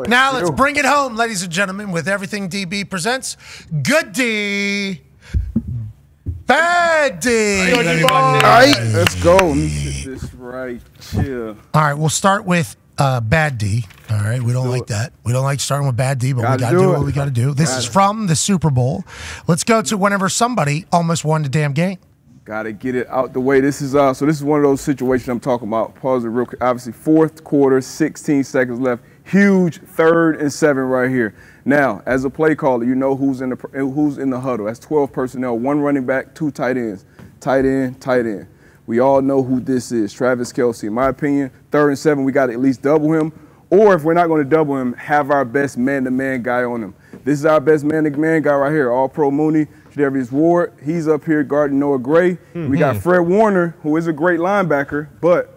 Now let's bring it home, ladies and gentlemen, with everything DB presents. Good D, bad D. All right, let's go. Let me get this right here. All right, we'll start with bad D. All right, we don't like that. We don't like starting with bad D, but we got to do what we got to do. This is from the Super Bowl. Let's go to whenever somebody almost won the damn game. Got to get it out the way. This is so this is one of those situations I'm talking about. Pause it real quick. Obviously, fourth quarter, 16 seconds left. Huge 3rd and 7 right here. Now, as a play caller, you know who's in the huddle. That's 12 personnel, 1 running back, 2 tight ends. Tight end, tight end. We all know who this is, Travis Kelce. In my opinion, 3rd and 7, we got to at least double him. Or if we're not going to double him, have our best man-to-man guy on him. This is our best man-to-man guy right here, All-Pro Mooney, Tre'Davious Ward. He's up here guarding Noah Gray. We got Fred Warner, who is a great linebacker, but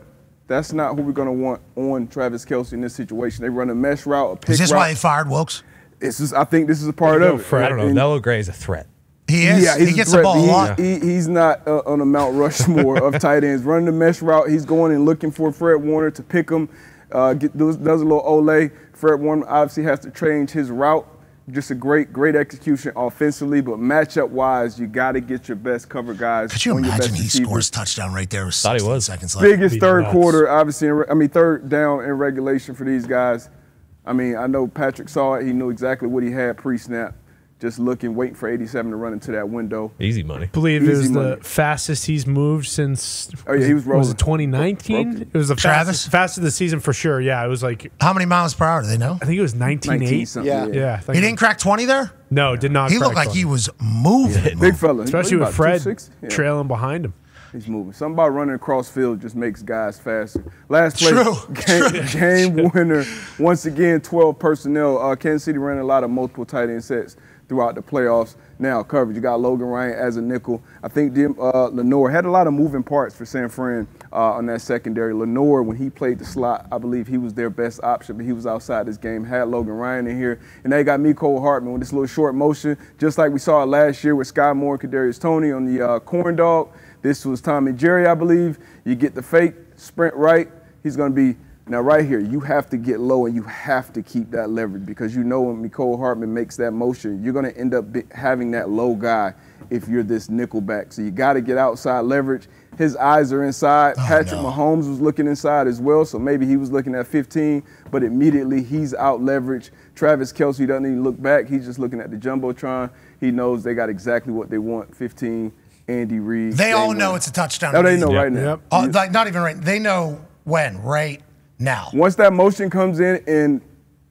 that's not who we're going to want on Travis Kelce in this situation. They run a mesh route, a pick route. Is this why they fired Wilkes? I think this is a part of it. I don't know. Noah Gray is a threat. He is. Yeah, he gets the ball a lot. He's not on a Mount Rushmore of tight ends. Running the mesh route, he's going and looking for Fred Warner to pick him. Does a little ole. Fred Warner obviously has to change his route. Just a great execution offensively, but matchup-wise, you got to get your best cover guys. Could you imagine he scores touchdown right there with 16 seconds left? Biggest third quarter, obviously. Third down in regulation for these guys. I mean, I know Patrick saw it. He knew exactly what he had pre-snap. Just looking, waiting for 87 to run into that window. Easy money. I believe it was the fastest he's moved since. Oh yeah, he was rolling. Was it 2019? It was the fastest of the season for sure. Yeah, it was like. How many miles per hour do they know? I think it was 19.8. Yeah. He didn't crack 20 there. No, did not. He looked like he was moving. Big fella, especially with Fred trailing behind him. He's moving. Something about running across field just makes guys faster. Last play, game winner. Once again, 12 personnel. Kansas City ran a lot of multiple tight end sets throughout the playoffs. Now, coverage, you got Logan Ryan as a nickel. I think Lenore had a lot of moving parts for San Fran on that secondary. Lenore, when he played the slot, I believe he was their best option, but he was outside this game, had Logan Ryan in here. And they got Mecole Hardman with this little short motion, just like we saw last year with Sky Moore and Kadarius Toney on the corn dog. This was Tommy Jerry, I believe. You get the fake, sprint right. He's going to be now right here. You have to get low and you have to keep that leverage because you know when Mecole Hardman makes that motion, you're going to end up having that low guy if you're this nickel back. So you got to get outside leverage. His eyes are inside. Patrick Mahomes was looking inside as well, so maybe he was looking at 15, but immediately he's out leveraged. Travis Kelce doesn't even look back. He's just looking at the Jumbotron. He knows they got exactly what they want, 15. Andy Reid. They all know it's a touchdown. No, they know right now. Like not even right. They know when, right now. Once that motion comes in,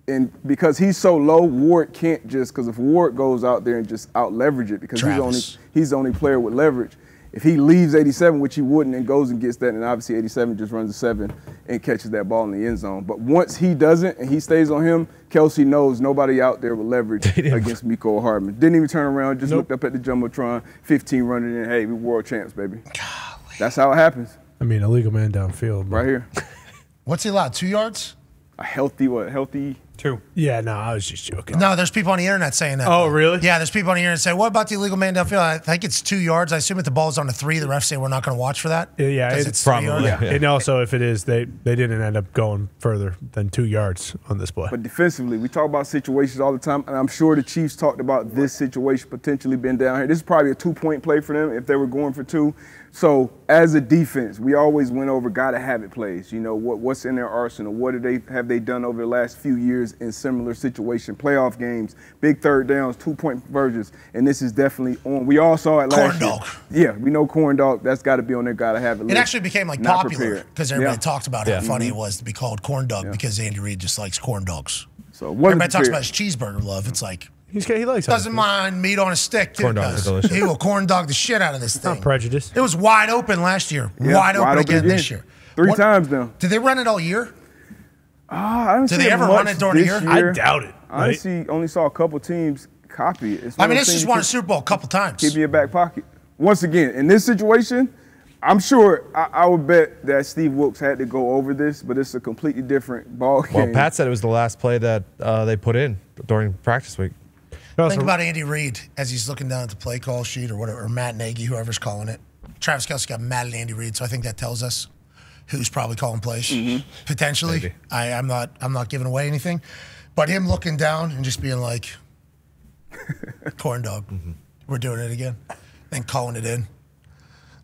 and because he's so low, Ward can't just, because if Ward goes out there and just out leverage it, because he's the only player with leverage. If he leaves 87, which he wouldn't, and goes and gets that, and obviously 87 just runs a 7 and catches that ball in the end zone. But once he doesn't and he stays on him, Kelce knows nobody out there with leverage against Mecole Hardman. Didn't even turn around, just looked up at the Jumbotron, 15 running in. Hey, we world champs, baby. Golly. That's how it happens. I mean, illegal man downfield. Right here. What's he allowed, 2 yards? A healthy what? Healthy 2. Yeah, no, I was just joking. No, there's people on the internet saying that. Oh, really? Yeah, there's people on the internet saying, what about the illegal man downfield? I think it's 2 yards. I assume if the ball's on a 3, the refs say we're not going to watch for that. Yeah, it's probably. Yeah. And also, if it is, they didn't end up going further than 2 yards on this play. But defensively, we talk about situations all the time, and I'm sure the Chiefs talked about this situation potentially being down here. This is probably a 2-point play for them if they were going for 2. So as a defense, we always went over gotta have it plays. You know, what's in their arsenal? What have they done over the last few years in similar situations, playoff games, big third downs, 2-point conversions, and this is definitely on. We all saw it last year. Corn dog. Yeah, we know corn dog. That's got to be on their gotta have it list. It actually became like popular because everybody talked about how funny it was to be called corn dog because Andy Reid just likes corn dogs. So everybody talks about his cheeseburger love. It's like. He likes doesn't mind meat on a stick. Corn dogs are delicious. He will corn dog the shit out of this thing. Not prejudice. It was wide open last year. Wide open again this year. 3 times now. Did they run it all year? I didn't see Did they ever run it during the year? I doubt it. I only saw a couple teams copy it. I mean, this just won a Super Bowl a couple times. Keep in your back pocket. Once again, in this situation, I'm sure I would bet that Steve Wilkes had to go over this, but it's a completely different ball game. Well, Pat said it was the last play that they put in during practice week. Think about Andy Reid as he's looking down at the play call sheet or whatever, or Matt Nagy, whoever's calling it. Travis Kelce got mad at Andy Reid, so I think that tells us who's probably calling plays potentially. I'm not giving away anything. But him looking down and just being like, corn dog, we're doing it again. Then calling it in.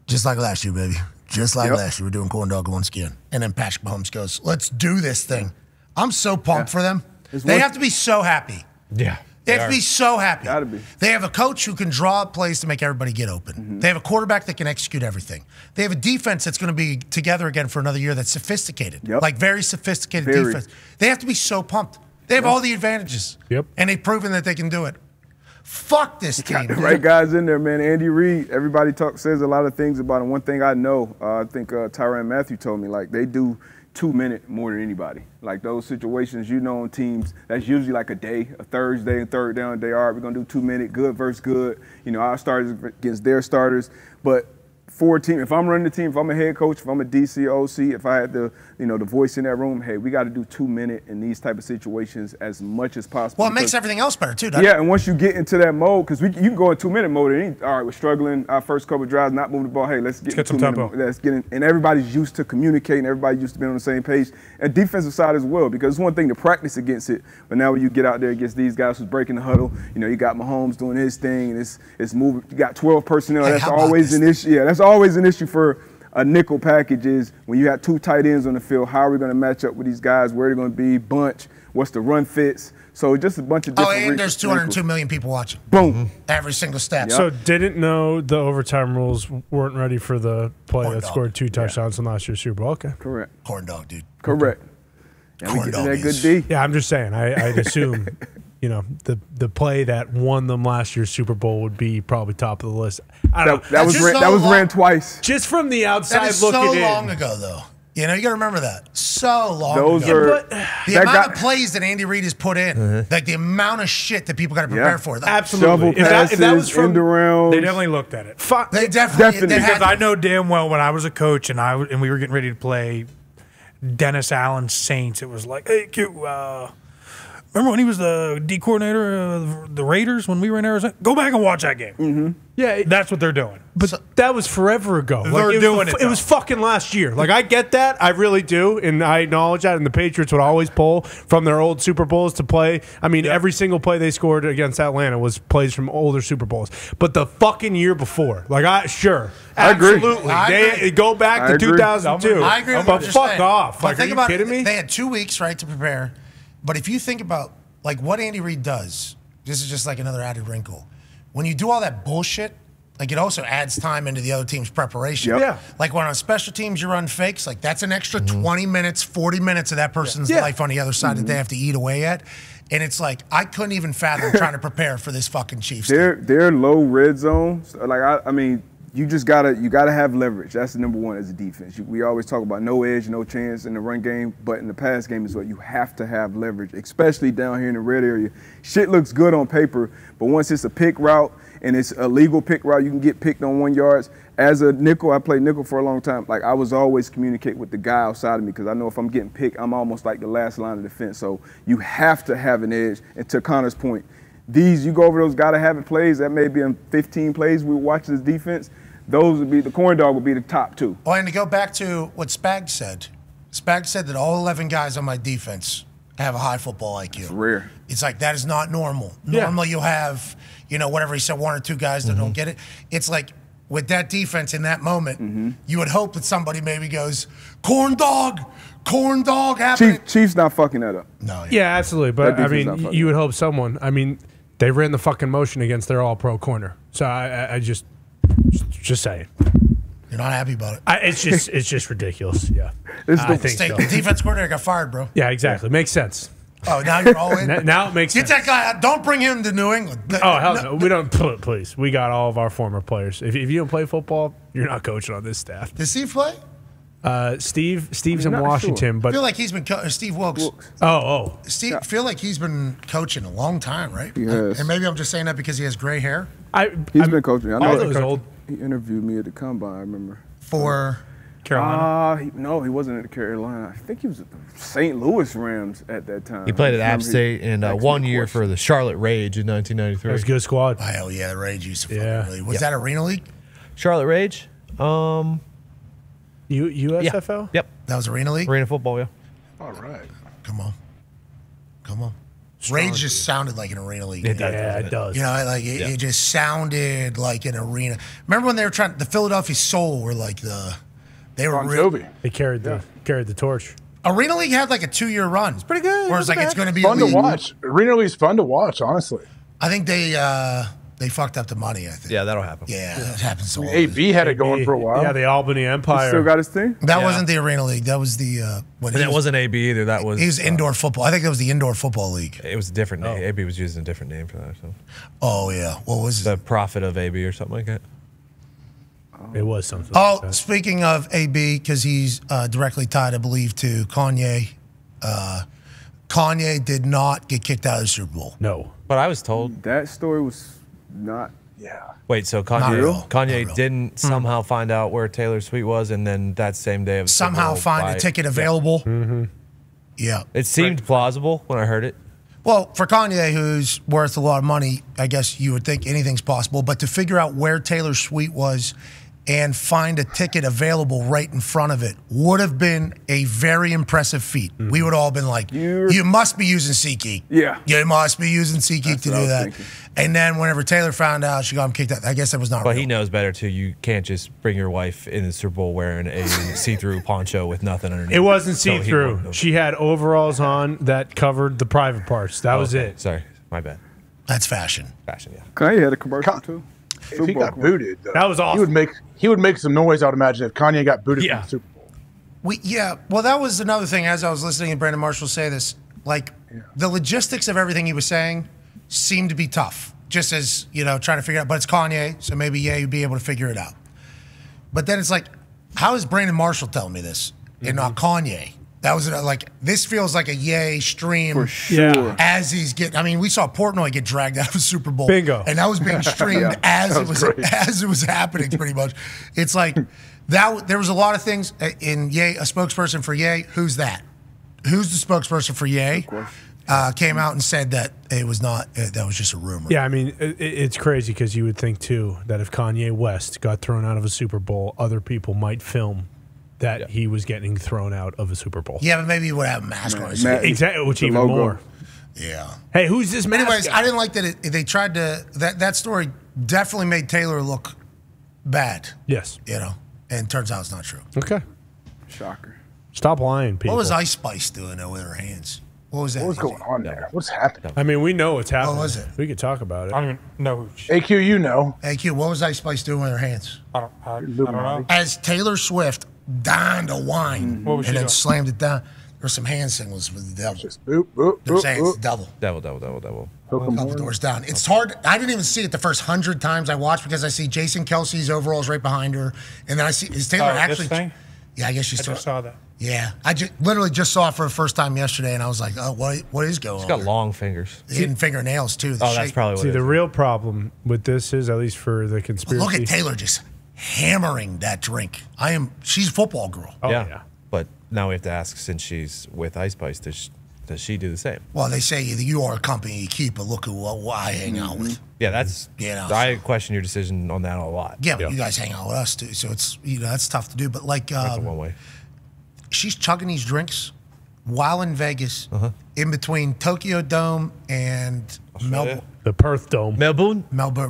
Just like last year, baby. Just like last year, we're doing corn dog once again. And then Patrick Mahomes goes, let's do this thing. I'm so pumped for them. They have to be so happy. Yeah. They have to be so happy. Gotta be. They have a coach who can draw up plays to make everybody get open. They have a quarterback that can execute everything. They have a defense that's going to be together again for another year that's sophisticated. Like very sophisticated defense. They have to be so pumped. They have all the advantages. And they've proven that they can do it. Fuck this team. Got the right guys in there, man. Andy Reid, everybody says a lot of things about him. One thing I know, I think Tyrann Mathieu told me, like, they do 2 minute more than anybody. Like those situations, on teams, that's usually like a day, a Thursday and third down day. All right, we're going to do 2 minute, good versus good. Our starters against their starters. But for a team, if I'm running the team, if I'm a head coach, if I'm a DC, OC, if I had the voice in that room, hey, we got to do 2 minute in these type of situations as much as possible. Well, it makes everything else better too, doesn't it? Yeah, and once you get into that mode, because you can go in 2 minute mode. And all right, we're struggling our first couple of drives, not moving the ball. Hey, let's get some tempo. Let's get in, and everybody's used to communicating. Everybody's used to being on the same page. And defensive side as well, because it's one thing to practice against it, but now when you get out there against these guys who's breaking the huddle, you got Mahomes doing his thing, and it's moving. You got 12 personnel. Hey, that's always an issue. Yeah, that's always an issue for a nickel package is when you have 2 tight ends on the field, how are we going to match up with these guys? Where they're going to be, bunch, what's the run fits? So just a bunch of different and there's 202 million people watching. Boom. Every single stat. So didn't know the overtime rules weren't ready for the play that scored 2 touchdowns in last year's Super Bowl. Okay. Correct. Corn dog, dude. Correct. And we get that good D. Yeah, I'm just saying. I'd assume, the play that won them last year's Super Bowl would be probably top of the list. I don't know. That was ran twice. Just from the outside that is looking in. so long ago, though. You got to remember that. So long Those ago. are the amount of plays that Andy Reid has put in, like the amount of shit that people got to prepare for. Absolutely. Shovel if that was from, end arounds. They definitely looked at it. They definitely. Because I know damn well when I was a coach and we were getting ready to play Dennis Allen's Saints, it was like, hey, Q, remember when he was the D coordinator of the Raiders when we were in Arizona? Go back and watch that game. Yeah, that's what they're doing. But that was forever ago. They're doing it. It was fucking last year. Like, I get that. I really do. And I acknowledge that. And the Patriots would always pull from their old Super Bowls to play. I mean, every single play they scored against Atlanta was plays from older Super Bowls. But the fucking year before, absolutely. I agree. They go back to 2002. I agree with but what fuck you're saying. off. But think are you about kidding me? They had 2 weeks, right, to prepare. But if you think about, what Andy Reid does, this is just like another added wrinkle. When you do all that bullshit, it also adds time into the other team's preparation. Yeah. Like when on special teams you run fakes, that's an extra 20 minutes, 40 minutes of that person's life on the other side that they have to eat away at. And it's I couldn't even fathom trying to prepare for this fucking Chiefs team. They're low red zone. I mean, you just gotta have leverage. That's the number one as a defense. We always talk about no edge, no chance in the run game, but in the pass game is what you have to have leverage, especially down here in the red area. Shit looks good on paper, but once it's a pick route and it's a legal pick route, you can get picked on 1 yard. As a nickel, I played nickel for a long time. I was always communicate with the guy outside of me because I know if I'm getting picked, I'm almost like the last line of defense. So you have to have an edge. And to Connor's point, you go over those gotta have it plays. That may be in 15 plays we watch this defense. Those would be the corn dog would be the top 2. Oh, and to go back to what Spag said that all 11 guys on my defense have a high football IQ. It's rare. It's that is not normal. Normally you'll have, whatever he said, 1 or 2 guys that don't get it. It's with that defense in that moment, you would hope that somebody maybe goes, corn dog happening. Chiefs not fucking that up. No. Yeah, absolutely. But, you would hope someone. I mean, they ran the fucking motion against their all-pro corner. So I just saying. You're not happy about it. It's just ridiculous. Yeah. I think so. The defense coordinator got fired, bro. Yeah, exactly. Makes sense. Oh, now you're all in? Now it makes sense. Get that guy out. Don't bring him to New England. Oh, hell no. We don't. Please. We got all of our former players. If you don't play football, you're not coaching on this staff. Does Steve play? Steve's in Washington, but I feel like he's been Steve Wilkes. Steve, feel like he's been coaching a long time, right? Yes. And maybe I'm just saying that because he has gray hair. He's been coaching. I know those old. He interviewed me at the combine. I remember for Carolina. No, he wasn't at Carolina. I think he was at the St. Louis Rams at that time. He played at App State and 1 year for the Charlotte Rage in 1993. That was a good squad. Oh, hell yeah, the Rage used to fucking really. Was that Arena League? Charlotte Rage? USFL? Yeah. Yep. That was Arena League? Arena football, yeah. All right. Come on. Rage just sounded like an arena league. Yeah, it does. You know, like it just sounded like an arena. Remember when they were trying? The Philadelphia Soul were like they were Jovi. They carried the torch. Arena League had like a 2-year run. It's pretty good. Whereas like it's going to be fun to watch. Arena League's fun to watch, honestly. I think they fucked up the money. I think. Yeah, that'll happen. Yeah, it happens so often. AB had it going for a while. Yeah, the Albany Empire. He still got his thing? That wasn't the Arena League. That was the And that wasn't AB either. That was he was indoor football. I think that was the indoor football league. It was a different name. AB was using a different name for that. So. Oh yeah, what was the Prophet of AB or something like that? It was something. Oh, like that. speaking of AB, because he's directly tied, I believe, to Kanye. Kanye did not get kicked out of the Super Bowl. No, but I was told that story was not. Yeah. Wait, so Kanye didn't somehow find out where Taylor Swift was, and then that same day of somehow find a ticket available. Yeah. Mm-hmm. Yeah, it seemed plausible when I heard it. Well, for Kanye, who's worth a lot of money, I guess you would think anything's possible. But to figure out where Taylor Swift was and find a ticket available right in front of it would have been a very impressive feat. We would all been like, you must be using SeatGeek. Yeah. You must be using SeatGeek to what I do was that. thinking. And then whenever Taylor found out, she got him kicked out. I guess that was not But real. he knows better, too. You can't just bring your wife in the Super Bowl wearing a see-through poncho with nothing underneath. It wasn't So he see-through. wouldn't have. She had overalls on that covered the private parts. That was Okay. it. Sorry, my bad. That's fashion. Fashion, yeah. Kanye had a commercial too. If he got booted, though, That was awesome. He would make some noise. I would imagine if Kanye got booted Yeah. from the Super Bowl. Well, that was another thing. As I was listening to Brandon Marshall say this, like the logistics of everything he was saying seemed to be tough. Just as trying to figure out. But it's Kanye, so maybe you'd be able to figure it out. But then it's like, how is Brandon Marshall telling me this and not Kanye? That was like this feels like a Ye stream For sure. as he's getting. I mean, we saw Portnoy get dragged out of a Super Bowl. Bingo. And that was being streamed as it was happening. Pretty much, it's like that. There was a lot of things in Ye. A spokesperson for Ye. Who's that? Who's the spokesperson for Ye? Came out and said that it was not. That was just a rumor. Yeah, I mean, it's crazy because you would think, too, that if Kanye West got thrown out of a Super Bowl, other people might film that he was getting thrown out of a Super Bowl. Yeah, but maybe he would have a mask on his head. Exactly, which the even logo. more. Yeah. Hey, who's this man? Anyways, I didn't like that they tried to. That story definitely made Taylor look bad. Yes. And turns out it's not true. Okay. Shocker. Stop lying, people. What was Ice Spice doing though with her hands? What was that? What was going on there? What's happening? I mean, we know what's happening. What was it? We could talk about it. I don't even know who AQ, you know. AQ, what was Ice Spice doing with her hands? I don't know. As Taylor Swift dined a wine What was she and then doing? slammed it down. There were some hand signals with the devil. Just boop, boop, They're boop, saying it's the boop. devil. Devil. Couple doors down. It's hard. I didn't even see it the first 100 times I watched because I see Jason Kelsey's overalls right behind her, and then I see is Taylor actually. This thing? Yeah, I guess she's I just saw that. Yeah, I literally just saw it for the first time yesterday, and I was like, "Oh, what is going on?" She's got long fingers. Hidden fingernails too. Oh, that's probably what See, it the is. real problem with this is, at least for the conspiracy. Look at Taylor just hammering that drink. She's a football girl. Oh, yeah. yeah. But now we have to ask, since she's with Ice Spice, does she do the same? Well, they say that you are a company you keep, but look at what I hang out with. Yeah, that's. I question your decision on that a lot. Yeah, but you guys hang out with us too, so it's that's tough to do. But like, That's a one way. she's chugging these drinks while in Vegas, in between Tokyo Dome and Melbourne. The Perth Dome. Melbourne,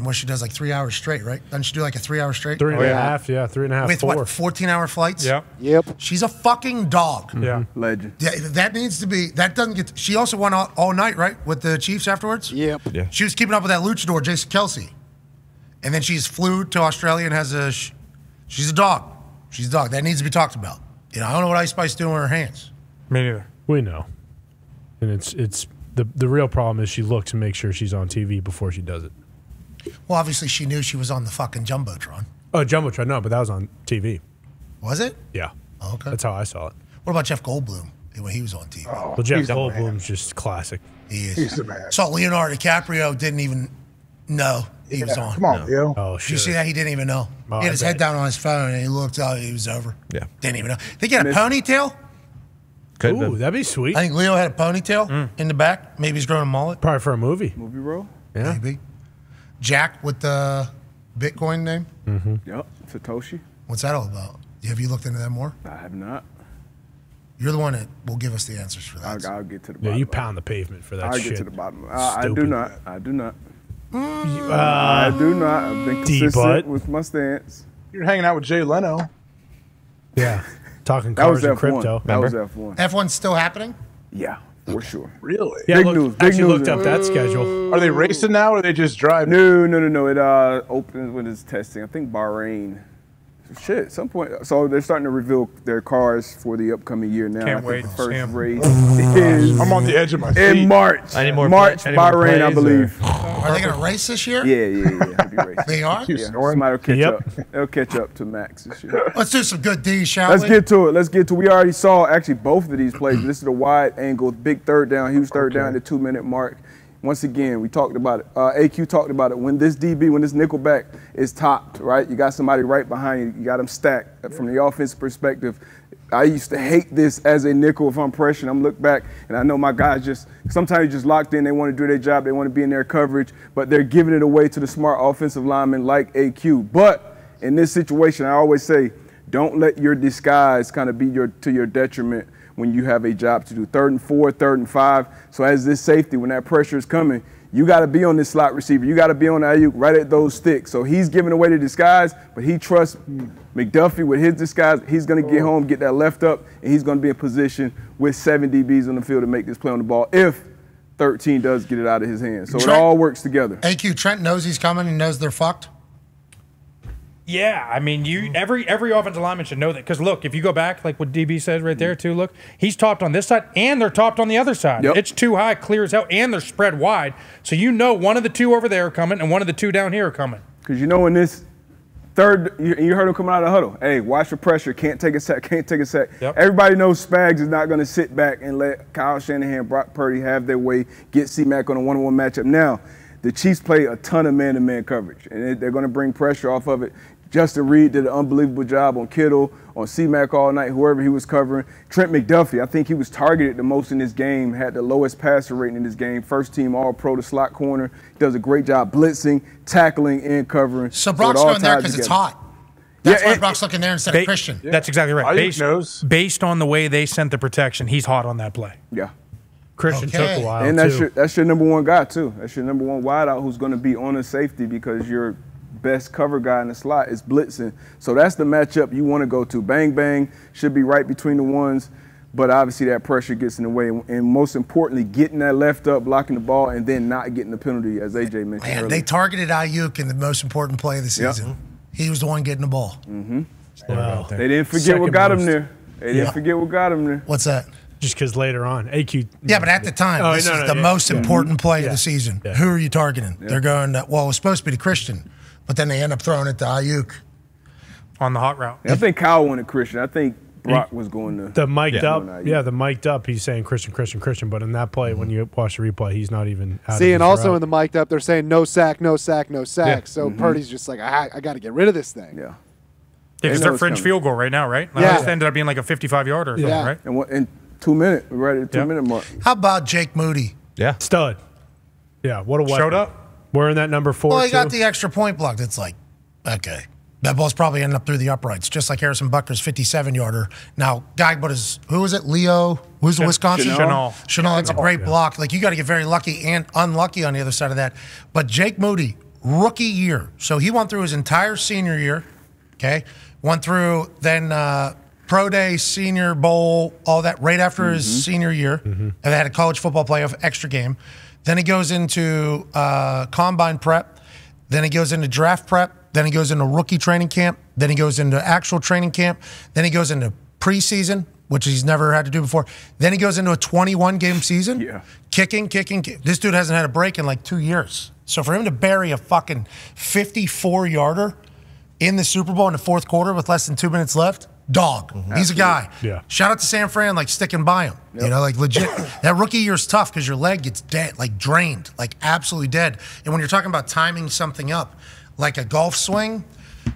where she does like 3 hours straight, right? Doesn't she do like a 3 hour straight? 3.5, yeah, 3.5, With 4. what, 14-hour flights? Yeah. Yep. She's a fucking dog. Yeah. Legend. Yeah, that needs to be. That doesn't get. She also went all night, right, with the Chiefs afterwards. Yep. Yeah. She was keeping up with that luchador, Jason Kelsey, and then she's flew to Australia and has a. She's a dog. She's a dog. That needs to be talked about. I don't know what Ice Spice doing with her hands. Me neither. We know. And it's the real problem is she looks to make sure she's on TV before she does it. Well, obviously she knew she was on the fucking jumbotron. Oh, Jumbotron, no, but that was on TV. Was it? Yeah. Oh, okay. That's how I saw it. What about Jeff Goldblum when he was on TV? Well, Jeff Goldblum's just classic. He is. He's the man. So Leonardo DiCaprio didn't even know he was on. Come on, Leo. Oh, Did you shit. see that? He didn't even know. Oh, He had his I head bet. down on his phone and he looked out. He was over. Yeah. Didn't even know. Think he had a ponytail? Could Ooh, that'd be sweet. I think Leo had a ponytail in the back. Maybe he's growing a mullet. Probably for a movie. Movie role? Yeah. Maybe. Jack with the Bitcoin name. Yep. Satoshi? What's that all about? Have you looked into that more? I have not. You're the one that will give us the answers for that. I'll get to the bottom. Yeah, you pound the pavement for that I'll shit. get to the bottom. I do not. I do not. Uh, I do not. I've been consistent D-butt. with my stance. You're hanging out with Jay Leno. Yeah, talking That was cars and F1. crypto. That was F1. F1's still happening? Yeah, for sure. Really? Yeah, Big look, news, big actually news looked up that schedule. Are they racing now, or are they just driving? No. It opens when it's testing. I think Bahrain. Shit, some point. So they're starting to reveal their cars for the upcoming year now. Can't I think wait the to first see 'em. race is I'm on the edge of my seat. in March. Any more March, any more Bahrain, I plays, believe. Are they going to race this year? Yeah. They'll be racing. They are? You Yeah, snoring? somebody will catch Yep. up. They'll catch up to Max this year. Let's do some good D's, shall Let's we? get to it. We already saw actually both of these plays. This is the wide angle, big third down, huge third down, the 2-minute mark. Once again, we talked about it. AQ talked about it. When this nickel back is topped, right? You got somebody right behind you. You got them stacked. From the offensive perspective, I used to hate this as a nickel if I'm pressuring. I'm look back, and I know my guys sometimes just locked in. They want to do their job. They want to be in their coverage, but they're giving it away to the smart offensive lineman like AQ. But in this situation, I always say, don't let your disguise kind of be to your detriment when you have a job to do. 3rd and 4, 3rd and 5. So as this safety, when that pressure is coming, you got to be on this slot receiver. You got to be on Ayuk right at those sticks. So he's giving away the disguise, but he trusts McDuffie with his disguise. He's going to get home, get that left up, and he's going to be in position with 7 DBs on the field to make this play on the ball if 13 does get it out of his hands. So it all works together. AQ, Trent knows he's coming and knows they're fucked. Yeah, I mean, every offensive lineman should know that. Because look, if you go back, like what DB said right there too, look, he's topped on this side and they're topped on the other side. Yep. It's too high, clear as hell, and they're spread wide. So you know one of the two over there are coming and one of the two down here are coming. Because you know in this third, you heard him coming out of the huddle. Hey, watch the pressure. Can't take a sack. Yep. Everybody knows Spags is not going to sit back and let Kyle Shanahan, Brock Purdy have their way, get C-Mac on a one-on-one matchup. Now, the Chiefs play a ton of man-to-man coverage, and they're going to bring pressure off of it. Justin Reed did an unbelievable job on Kittle, on C-Mac all night, whoever he was covering. Trent McDuffie, I think he was targeted the most in this game, had the lowest passer rating in this game. First team All-Pro, the slot corner. Does a great job blitzing, tackling, and covering. So Brock's it all going there ties because it's together. hot. That's Yeah, why and- Brock's looking there instead of Christian. That's exactly right. Ayuk knows. Based on the way they sent the protection, he's hot on that play. Yeah. Christian Okay. took a while, And too. that's your number one guy, too. That's your number one wideout who's going to be on a safety because your best cover guy in the slot is blitzing. So that's the matchup you want to go to. Bang, bang, should be right between the ones, but obviously that pressure gets in the way. And most importantly, getting that left up, blocking the ball, and then not getting the penalty, as AJ mentioned Man, earlier. they targeted Ayuk in the most important play of the season. He was the one getting the ball. Well, They didn't forget Second what got him most. there. They didn't forget what got him there. What's that? just because later on, AQ. Yeah, but at the time, Oh, this no, is no, the yeah, most yeah. important play of Yeah. the season. Yeah. Who are you targeting? They're going, well, it was supposed to be to Christian, but then they end up throwing it to Ayuk. on the hot route. I think Kyle wanted Christian. I think Brock was going to. The mic'd Yeah. up, the mic'd up. He's saying Christian. But in that play, when you watch the replay, he's not even. Out See, of and his also route. in the mic'd up, they're saying no sack, no sack, no sack. Yeah. So Purdy's just like, I got to get rid of this thing. Yeah. Because know they're it's fringe coming. field goal right now, right? Like, Yeah. This ended up being like a 55-yarder or something, Yeah. right? And in 2 minutes, we're right at the Yeah. 2-minute mark. How about Jake Moody? Yeah. stud. Yeah, what a weapon. Showed up. Wearing that number 4. Well, he got too. the extra point blocked. It's like, okay. That ball's probably ending up through the uprights, just like Harrison Butker's 57-yarder. Now, who was it? Leo? Who's the Wisconsin? Chanel. Chanel, that's a great block. Like, you got to get very lucky and unlucky on the other side of that. But Jake Moody, rookie year. So he went through his entire senior year, okay? Went through then Pro Day, Senior Bowl, all that right after his senior year. And they had a college football playoff extra game. Then he goes into combine prep. Then he goes into draft prep. Then he goes into rookie training camp. Then he goes into actual training camp. Then he goes into preseason, which he's never had to do before. Then he goes into a 21-game season. Yeah. Kicking. This dude hasn't had a break in like 2 years. So for him to bury a fucking 54-yarder in the Super Bowl in the fourth quarter with less than 2 minutes left, dog. He's a guy. Yeah. Shout out to San Fran, like sticking by him. You know, like legit. That rookie year's tough because your leg gets dead, like drained, like absolutely dead. And when you're talking about timing something up, like a golf swing,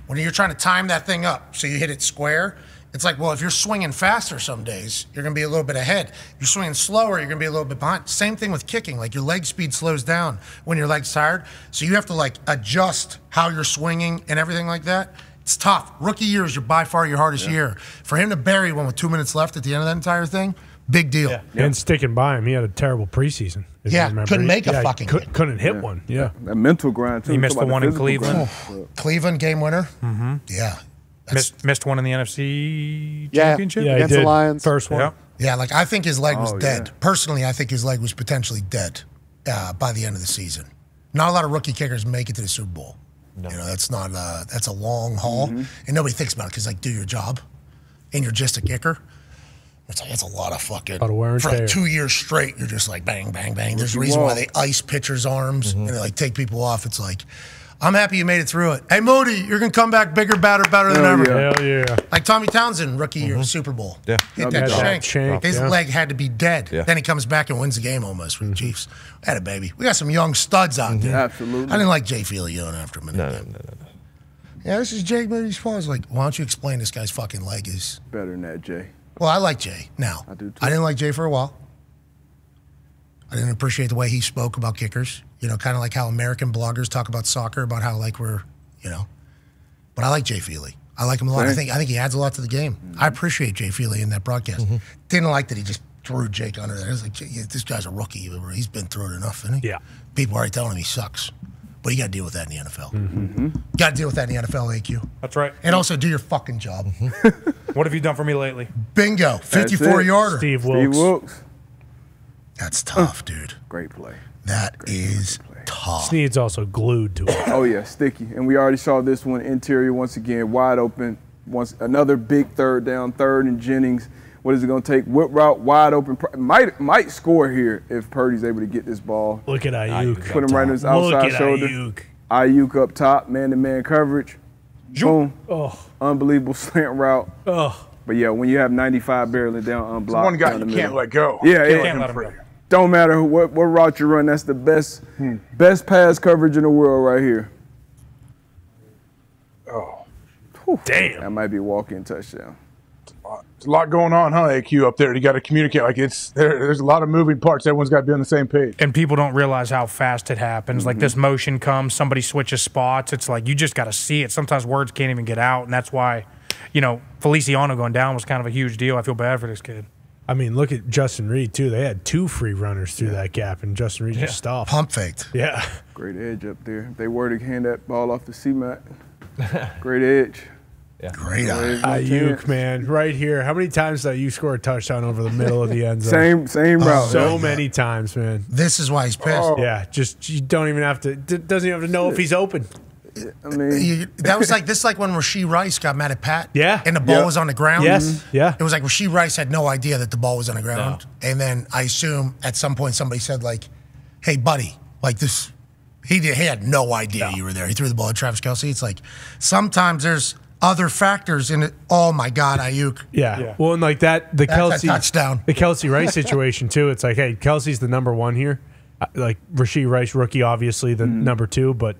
when you're trying to time that thing up so you hit it square, it's like, well, if you're swinging faster some days, you're going to be a little bit ahead. You're swinging slower, you're going to be a little bit behind. Same thing with kicking. Like your leg speed slows down when your leg's tired. So you have to like adjust how you're swinging and everything like that. It's tough. Rookie year is by far your hardest year. For him to bury one with 2 minutes left at the end of that entire thing, big deal. Yeah. And sticking by him, he had a terrible preseason. If you remember. Couldn't make a fucking hit. Couldn't hit one. Yeah. That mental grind, too. He missed the one in Cleveland. Cleveland game winner. Mm-hmm. Yeah. Missed one in the NFC Yeah. Championship. Yeah, Against the Lions. First one. Yeah. Yeah, like I think his leg was Oh, dead. yeah. Personally, I think his leg was potentially dead by the end of the season. Not a lot of rookie kickers make it to the Super Bowl. No. You know, that's not that's a long haul, and nobody thinks about it because like do your job, and you're just a kicker. It's like it's a lot of fucking Lot of wear and for like tear. 2 years straight. You're just like bang, bang, bang. There's a reason why they ice pitchers' arms and they like take people off. It's like, I'm happy you made it through it. Hey Moody, you're gonna come back bigger, better than ever. yeah. Hell yeah. Like Tommy Townsend, rookie year Super Bowl. Yeah. Hit Yeah, that that shank. His yeah. leg had to be dead. Yeah. Then he comes back and wins the game almost for the Chiefs. Had a baby. We got some young studs out there. Absolutely. I didn't like Jay Feely going after him. No. Yeah, this is Jay Moody's fault. I was like, why don't you explain this guy's fucking leg is? Better than that, Jay. Well, I like Jay now. I do too. I didn't like Jay for a while. I didn't appreciate the way he spoke about kickers. You know, kind of like how American bloggers talk about soccer, about how like we're, you know. But I like Jay Feely. I like him a lot. I think he adds a lot to the game. I appreciate Jay Feely in that broadcast. Didn't like that he just threw Jake under there. I was like, yeah, this guy's a rookie. He's been through it enough, isn't he? Yeah. People are already telling him he sucks. But you got to deal with that in the NFL. Got to deal with that in the NFL, AQ. That's right. And also do your fucking job. What have you done for me lately? Bingo. 54-yarder. Steve Steve Wilkes. Wilkes. That's tough, dude. Great play. That is tough. Snead's also glued to it. Oh, yeah, sticky. And we already saw this one interior once again, wide open. Once another big third down, third and Jennings. What is it going to take? Whip route, wide open. Might score here if Purdy's able to get this ball. Look at Ayuk. Put him right in his Look outside at shoulder. Ayuk. Ayuk up top, man-to-man coverage. Boom. Oh. Unbelievable slant route. Oh. But, yeah, when you have 95 barreling down unblocked. One guy down the you can't middle. let go. Yeah, yeah. Can't let him go. Don't matter what route you run. That's the best pass coverage in the world right here. Oh, Damn. That might be a walk-in touchdown. there's a lot going on, huh? AQ up there. You got to communicate. Like there's a lot of moving parts. Everyone's got to be on the same page. And people don't realize how fast it happens. Like this motion comes, somebody switches spots. It's like you just got to see it. Sometimes words can't even get out, and that's why, you know, Feliciano going down was kind of a huge deal. I feel bad for this kid. I mean, look at Justin Reed, too. They had 2 free runners through that gap, and Justin Reed just stopped. Pump faked. Yeah. Great edge up there. If they were to hand that ball off to C-Mac, great edge. Great eye. Ayuk, man, right here. How many times did you score a touchdown over the middle of the end zone? Same route. So many times, man. This is why he's pissed. Yeah, just you don't even have to. Doesn't even have to know if he's open. I mean, That was like this, is like when Rashee Rice got mad at Pat. Yeah. And the ball Yeah. was on the ground. Yes. Yeah. It was like Rashee Rice had no idea that the ball was on the ground. And then I assume at some point somebody said like, "Hey, buddy, like this." He had no idea you were there. He threw the ball at Travis Kelce. It's like sometimes there's other factors in it. Oh my God, Ayuk. Yeah. Well, and like that, the That's a Kelsey touchdown. the Kelsey Rice situation too. It's like, hey, Kelsey's the number 1 here. Like Rashee Rice, rookie, obviously the number 2, but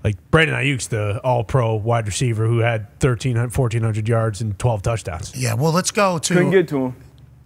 like Brandon Ayuk's the All-Pro wide receiver who had 1,400 yards and 12 touchdowns. Yeah. Well, let's go to couldn't get to him.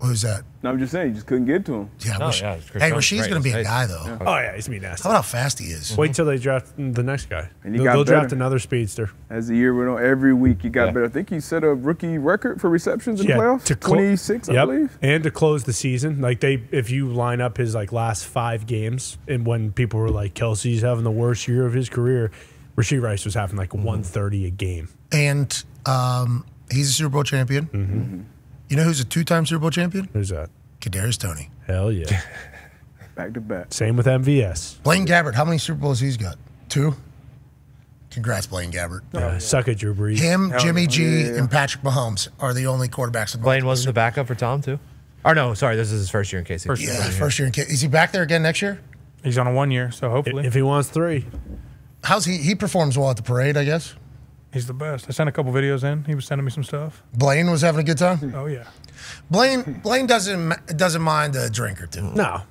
who's that? No, I'm just saying, you just couldn't get to him. Yeah. No, Rash- yeah, it's Chris hey, Jones, Rasheed's right, going to be a his guy face. though. Oh yeah, he's gonna be nasty. How about how fast he is? Wait till they draft the next guy. And he They'll, got they'll draft better. another speedster. As the year went on, every week he got Yeah. better. I think he set a rookie record for receptions in the playoffs. to 26, I believe. And to close the season, like if you line up his like last 5 games, and when people were like Kelsey's having the worst year of his career, Rashee Rice was having like 130 a game. And he's a Super Bowl champion. You know who's a 2-time Super Bowl champion? Who's that? Kadarius Toney. Hell yeah. Back to back. Same with MVS. Blaine Gabbert, how many Super Bowls he's got? 2? Congrats, Blaine Gabbert. Suck at Drew Brees. Him, Jimmy G, and Patrick Mahomes are the only quarterbacks. In Blaine wasn't the backup for Tom too. Or no, sorry, this is his first year in KC. Yeah, first year in K. Is he back there again next year? He's on a 1 year, so hopefully If he wants 3. How's he? He performs well at the parade, I guess. he's the best. I sent a couple videos in. He was sending me some stuff. Blaine was having a good time. Oh yeah. Blaine doesn't mind a drink or two. No.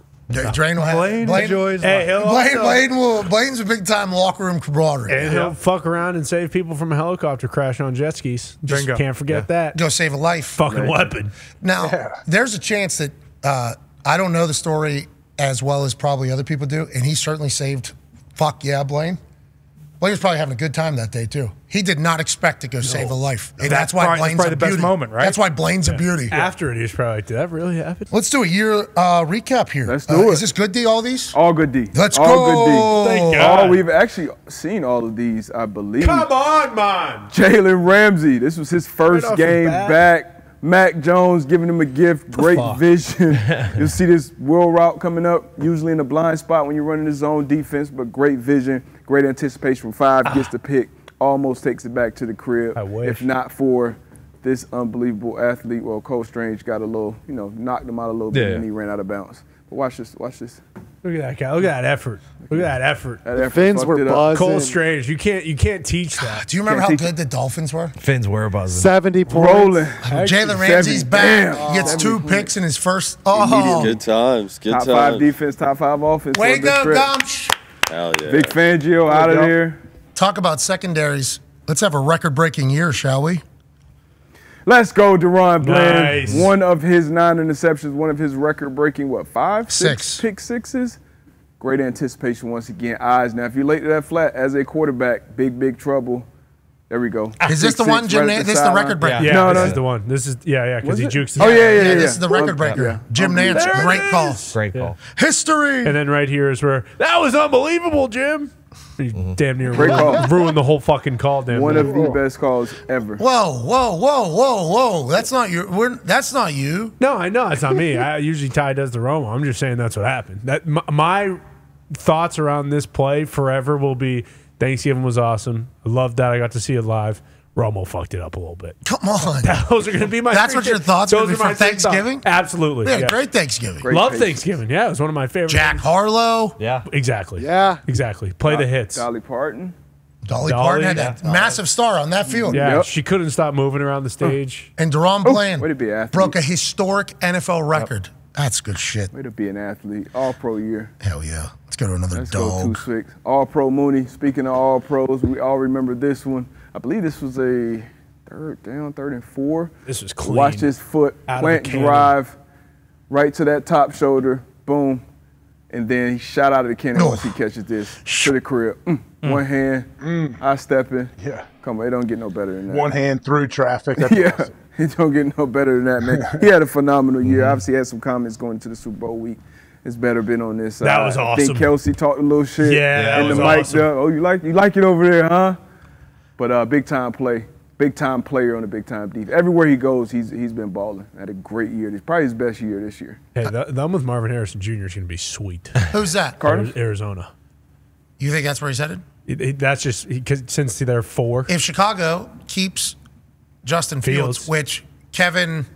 Drain will have Blaine enjoys Hey, life. he'll Blaine's a big time locker room camaraderie. And he'll fuck around and save people from a helicopter crash on jet skis. Just Bingo. can't forget that. Go save a life. Fucking weapon. Now, there's a chance that I don't know the story as well as probably other people do, and he certainly saved. Fuck yeah, Blaine. Well, he was probably having a good time that day, too. He did not expect to go save a life. And that's why probably Blaine's a the best beauty. moment, right? That's why Blaine's a beauty. After it, he was probably like, did that really happen? Let's do a year recap here. Let's do it. Is this good, D, all these? All good D. Let's all go. Good D. Thank God. We've actually seen all of these, I believe. Come on, man. Jalen Ramsey. This was his first Right off the game bat. back. Mac Jones giving him a gift. Great vision. You'll see this wheel route coming up, usually in the blind spot when you're running the zone defense, but great vision, great anticipation from 5, gets the pick, almost takes it back to the crib. I wish. If not for this unbelievable athlete, well, Cole Strange got a little, knocked him out a little bit, and he ran out of bounds. But watch this. Look at that guy. Look at that effort. Look at that effort. That Fins were buzzing. Cole Strange. You can't teach that. Do you remember how good the Dolphins were? Fins were buzzing. 70 points. Rolling. Jalen Ramsey's back. He gets 2 picks in his first. Oh, Good times. Good Top times. 5 defense, top 5 offense. wake up, Gumsh. Hell yeah. Big Fangio out of there. Talk about secondaries. Let's have a record-breaking year, shall we? Let's go, Deron Bland. Nice. One of his 9 interceptions, one of his record-breaking, 5? 6 pick sixes. Great anticipation once again. Eyes. Now, if you're late to that flat as a quarterback, big trouble. There we go. Is this Pick the one, six, Jim? right at This is the sideline. record breaker. Yeah, No, this no. is the one. This is because Was he it? jukes. Oh, yeah. This is the record breaker. Yeah. Jim Nance, There it great call. is. Great call. History. And then right here is where that was unbelievable, Jim. He damn near Great call. ruined the whole fucking call. Damn One near. of the best calls ever. Whoa. That's not that's not you. No, I know it's not me. Usually Ty does the Romo. I'm just saying that's what happened. That my thoughts around this play forever will be Thanksgiving was awesome. I loved that. I got to see it live. Romo fucked it up a little bit. Come on. Those are going to be my. That's what your thoughts are Those gonna be are my for Thanksgiving? thoughts. Absolutely. Yeah, Yeah. great Thanksgiving. Great Love pace. Thanksgiving. Yeah, it was one of my favorite. Jack Harlow. Yeah. Exactly. Yeah. Exactly. Play the hits. Dolly Parton. Dolly Parton had yeah. a massive star on that field. Yeah, Yep. she couldn't stop moving around the stage. And Deron Bland way to be an athlete. broke a historic NFL record. That's good shit. Way to be an athlete. All-pro year. Hell yeah. Let's go to another Let's go dog. 2-6. All-pro Mooney. Speaking of all-pros, we all remember this one. I believe this was a third and 4. This was clean. Watch his foot, Out of plant the cannon. drive, right to that top shoulder, boom. And then he shot out of the cannon once he catches this to the crib. One hand, I step in. Yeah. Come on, it don't get no better than that. One hand through traffic. That's Yeah, awesome. it don't get no better than that, man. He had a phenomenal year. Obviously, had some comments going into the Super Bowl week. It's better been on this side. That was I awesome. think Kelsey talked a little shit. Yeah, that and was the mic awesome. up. Oh, you like it over there, huh? But big time play, big time player on a big time defense. Everywhere he goes, he's been balling. Had a great year. It's probably his best year this year. Hey, the one with Marvin Harrison Jr. is going to be sweet. Who's that? Cardinals? Arizona. You think that's where he's headed? That's just because since they're 4. If Chicago keeps Justin Fields, Fields. which Kevin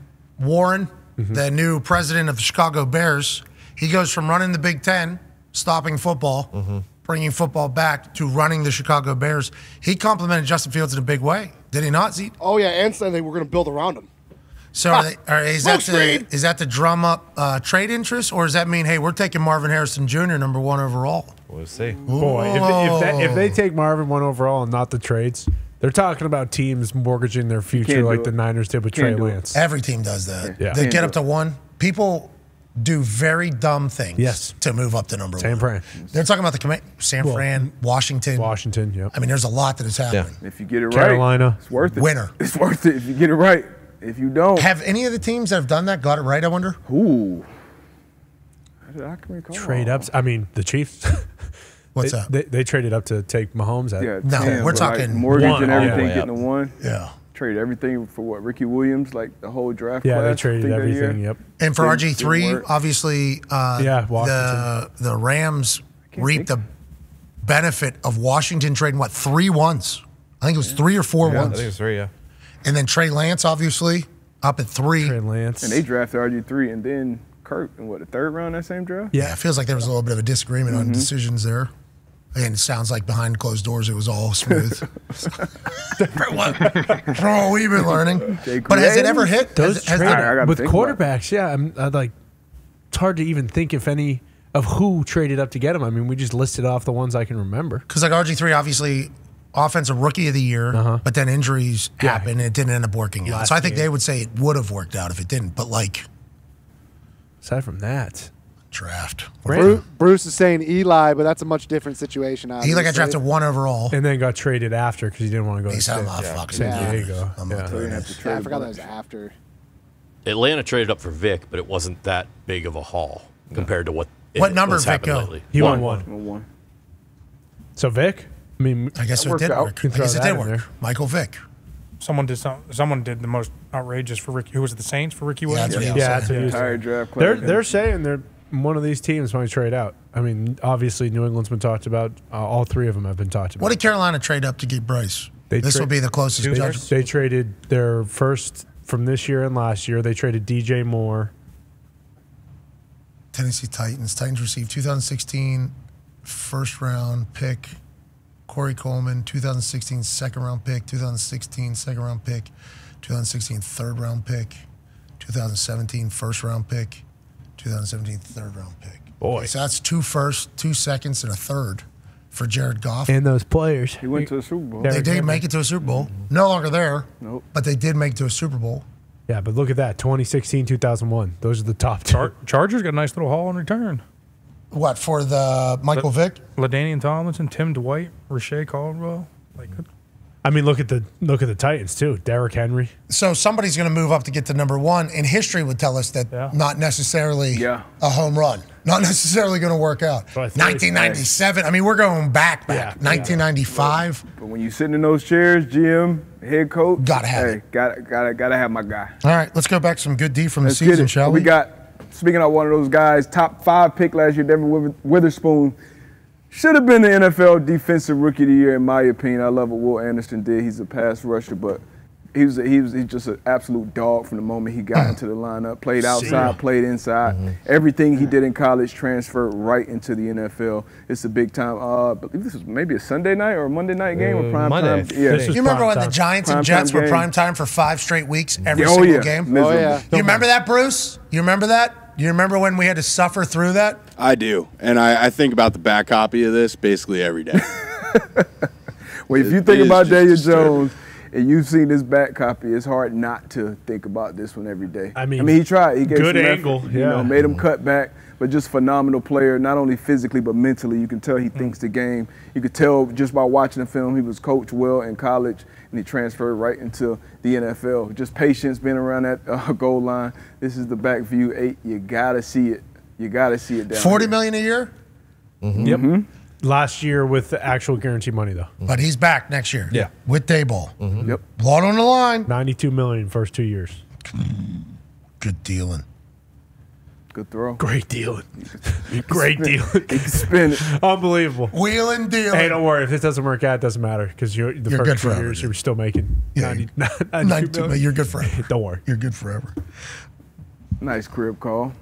Warren, the new president of the Chicago Bears, he goes from running the Big Ten, stopping football, bringing football back, to running the Chicago Bears. He complimented Justin Fields in a big way, did he not, Zeke? Oh, yeah, and said they were going to build around him. So is that to drum up trade interest, or does that mean, hey, we're taking Marvin Harrison Jr. number 1 overall? We'll see. Boy, if they take Marvin 1 overall and not the trades, they're talking about teams mortgaging their future can't like do the it. Niners did with Can't Trey do it. Lance. Every team does that. Yeah. They Can't get do up to it. 1. People do very dumb things Yes. to move up to number 1. San Fran. They're talking about the San Fran, Washington. Washington, yep. I mean, there's a lot that is happening. If you get it Carolina. right, it's worth it. Winner. It's worth it if you get it right. If you don't, Have any of the teams that have done that got it right, I wonder? ooh. I can recall. Trade ups. I mean, the Chiefs. What's that? They traded up to take Mahomes. Yeah, No, 10, we're but, like, talking mortgage one and all the everything, way getting up. a 1. Yeah. Trade everything for what? Ricky Williams, like the whole draft Yeah, class. they I traded think that year. everything. Yep. And for Didn't RG3, work. obviously, Washington. the Rams reaped think- the benefit of Washington trading, 3 1s? I think it was 3 or 4 I ones. think it's 3, yeah. And then Trey Lance, obviously, up at 3. Trey Lance. And they drafted RG3 and then Kirk in the 3rd round that same draft? Yeah, it feels like there was a little bit of a disagreement Mm-hmm. on decisions there. And it sounds like behind closed doors it was all smooth. From what we've been learning. But has it ever hit? Those Has trade- I gotta with think about it. quarterbacks, yeah, I'm like, it's hard to even think if any of who traded up to get him. I mean, we just listed off the ones I can remember. Because like RG3, obviously, offensive rookie of the year, but then injuries happened and it didn't end up working out. Last So I think game. they would say it would have worked out if it didn't. But like, Aside from that, Draft. Bruce is saying Eli, but that's a much different situation. Obviously. Eli got drafted 1 overall. And then got traded after because he didn't want to go He's to had a lot of fucks. San Diego. I forgot that was after. Atlanta traded up for Vic, but it wasn't that big of a haul compared to what number what's Vic happened go? lately. He won 1-1. 1. So Vic? I mean, I guess it worked did out. work. I Can throw guess it that did in work. there. Michael Vick. Someone did the most outrageous for Ricky. Who was it? The Saints for Ricky Williams? that's what he yeah, that's what he was Entire saying. draft They're class. they're saying they're one of these teams might trade out. I mean, obviously New England's been talked about. All 3 of them have been talked about. What did Carolina trade up to get Bryce? This will be the closest judge. They traded their first from this year and last year. They traded DJ Moore. Tennessee Titans. Titans received 2016 first-round pick, Corey Coleman, 2016 second-round pick, 2016 second-round pick, 2016 third-round pick, 2017 first-round pick, 2017 third-round pick. Boy. So that's 2 firsts, 2 seconds, and a third for Jared Goff. And those players. He went to the Super Bowl. They did make it to a Super Bowl. No longer there, Nope. but they did make it to a Super Bowl. Yeah, but look at that. 2016, 2001. Those are the top 2. Chargers got a nice little haul in return. What, for the Michael Vick? LaDainian Tomlinson, Tim Dwight, Rashae Caldwell. I mean, look at the Titans too. Derrick Henry. So somebody's going to move up to get to number 1, and history would tell us that not necessarily a home run, not necessarily going to work out. 1997. I mean, we're going back. 1995. But when you're sitting in those chairs, GM, head coach, Gotta have it. Gotta have my guy. All right, let's go back to some good D from Let's the get season, it. shall we? We got, speaking of one of those guys, top 5 pick last year, Devin Witherspoon. Should have been the NFL Defensive Rookie of the Year, in my opinion. I love what Will Anderson did. He's a pass rusher, but he's just an absolute dog from the moment he got into the lineup. Played outside, played inside. Everything he did in college transferred right into the NFL. It's a big time. I believe this was maybe a Sunday night or a Monday night game or prime Monday. time. Yeah. You remember when the Giants and Jets were prime time for 5 straight weeks, every single game? Miserable. You remember that, Bruce? You remember that? You remember when we had to suffer through that? I do. And I think about the back copy of this basically every day. Well, if you think about Daniel Jones and you've seen this back copy, it's hard not to think about this one every day. I mean, he tried. He gave good some angle, effort, you know, made him cut back, but just phenomenal player, not only physically but mentally. You can tell he thinks the game. You could tell just by watching the film he was coached well in college, and he transferred right into the NFL. Just patience, being around that goal line. This is the back view 8. You got to see it. You got to see it down $40 there. million a year? Yep. Last year with the actual guaranteed money though. But he's back next year. Yeah. With Dayball. Yep. Blood on the line. 92 million first 2 years. Good dealing. Good throw. Great dealing. Great dealing. He can spin it. Unbelievable. Wheeling dealing. Hey, don't worry. If this doesn't work out, it doesn't matter because the You're first good 2 forever, years dude. you're still making 90, 92 92, but million. you're good forever. Don't worry. You're good forever. Nice crib call.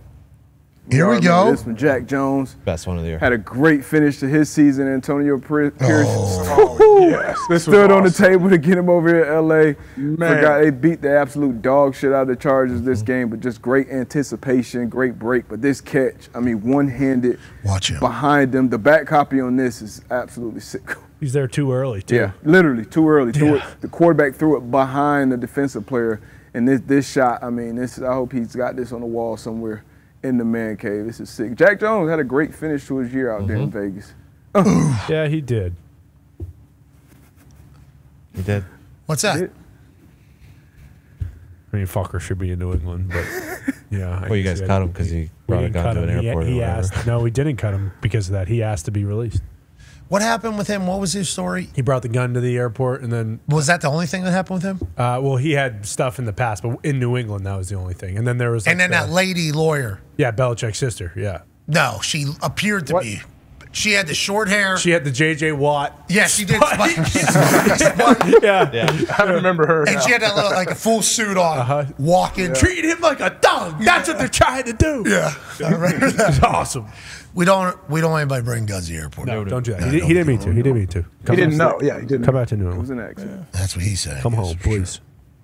Here we already go. know This one, Jack Jones. Best one of the year. Had a great finish to his season. Antonio Pierce Yes, this was stood on the awesome. table to get him over here in L.A. Man. Forgot they beat the absolute dog shit out of the Chargers this game, but just great anticipation, great break. But this catch, I mean, one-handed Watch him. behind them. The back copy on this is absolutely sick. He's there too early too. Yeah, literally too early. Threw Yeah. it, the quarterback threw it behind the defensive player. And this shot, I mean, I hope he's got this on the wall somewhere in the man cave. This is sick. Jack Jones had a great finish to his year out there in Vegas. Yeah, he did. He did. What's that? I mean, fucker should be in New England, but yeah. Well, you guys cut him because he brought a gun to an airport. He or whatever. asked. No, we didn't cut him because of that. He asked to be released. What happened with him? What was his story? He brought the gun to the airport, and then Was that the only thing that happened with him? well, he had stuff in the past, but in New England, that was the only thing. And then there was, like, And then that lady lawyer. yeah, Belichick's sister, yeah. No, she appeared to be. She had the short hair. She had the J.J. Watt. Yeah, she did. Yeah, I remember her. And now. she had that little, like a full suit on, walking. treat him like a dog. That's what they're trying to do. Yeah, I remember that. It's awesome. We don't want anybody bring guns to the airport. No, don't do that. No, He didn't mean to. He didn't mean to. He didn't know. Yeah, he didn't. Come back to New It was England. an accident. That's what he said. Come Yes, home, for sure. please.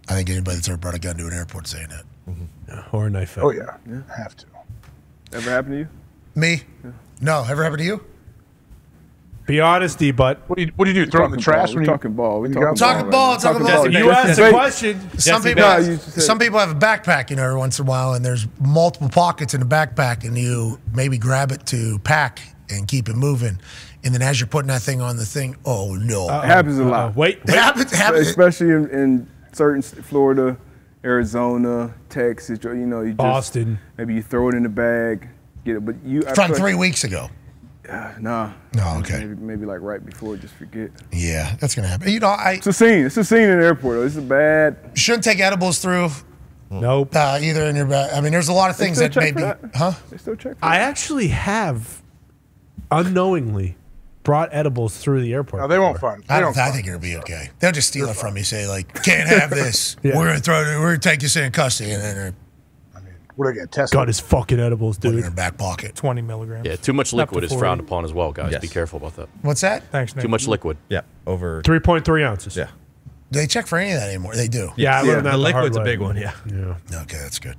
I think anybody that's ever brought a gun to an airport saying that. Yeah, or a knife. Oh yeah, have to. Ever happened to you? Me? No. Ever happened to you? Be honest, D-Butt. What do you do? Throw it in the trash when you talking ball? We Talking ball. You asked the question. Some people have a backpack, every once in a while, and there's multiple pockets in the backpack, and you maybe grab it to pack and keep it moving. And then as you're putting that thing on the thing, oh no. It happens a lot. Wait. It happens. Especially in certain Florida, Arizona, Texas, you just Boston. Maybe you throw it in the bag, get it. But from 3 weeks ago. Nah. No, okay. Maybe like right before, just forget. Yeah, that's gonna happen. It's a scene. It's a scene in the airport. This is bad. You shouldn't take edibles through. Nope. Either in your bag. I mean, there's a lot of things that maybe. Huh? They still check. I actually have unknowingly brought edibles through the airport. No, they won't find. I think it'll be okay. They'll just steal it from you. Say like, can't have this. Yeah. We're gonna take this in custody, and then what are they gonna test? Got his fucking edibles, dude. put it in their back pocket. 20 milligrams. Yeah, too much liquid is 40. frowned upon as well, guys. Yes. Be careful about that. What's that? Thanks, Nick. Too much liquid. Yeah, over 3.3 ounces. Yeah. Do they check for any of that anymore? They do. Yeah, I learned that the the hard liquid's a way. big one. Yeah. Okay, that's good.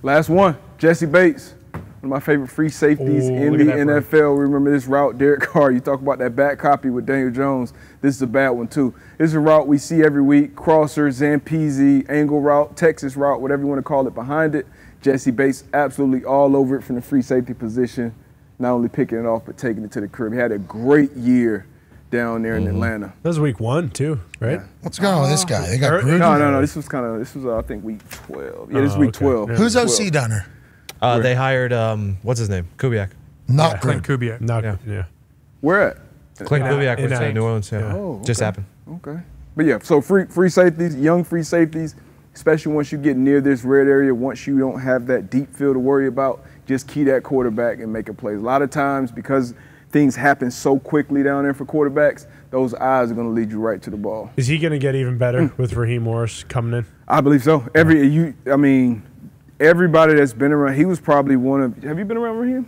Last one, Jesse Bates. One of my favorite free safeties in look the at that, NFL. Remember this route, Derek Carr. You talk about that bad copy with Daniel Jones. This is a bad one, too. This is a route we see every week. Crosser, Zampese, angle route, Texas route, whatever you want to call it, behind it. Jesse Bates absolutely all over it from the free safety position, not only picking it off, but taking it to the crib. He had a great year down there in Atlanta. That was week 1, too, right? What's going on with this guy? They got Gruden? No. This was I think, week 12. Yeah, this is week 12. Yeah. Who's OC down there? They hired what's his name? Kubiak. Not Clint Gruden. Kubiak. Not Yeah. good. Yeah. Where at? Clint Kubiak in was in New Orleans. Yeah. Oh, Just okay. happened. Okay. But yeah, so free safeties, young free safeties, especially once you get near this red area, once you don't have that deep field to worry about, just key that quarterback and make a play. A lot of times, because things happen so quickly down there for quarterbacks, those eyes are going to lead you right to the ball. Is he going to get even better with Raheem Morris coming in? I believe so. Everybody that's been around, he was probably one of. Have you been around Raheem?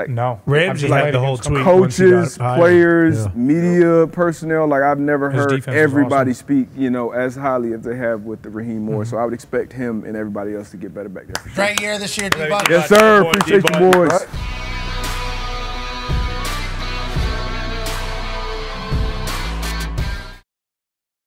No. Ramsey I'm just had the whole against tweet. once he Coaches, got hired. players, Yeah. media personnel, like I've never His heard defense was everybody awesome. speak, as highly as they have with the Raheem Morris. So I would expect him and everybody else to get better back there for sure. Great year this year, D-Buck. Yes, sir. Boy, Appreciate D-Buck. you, boys.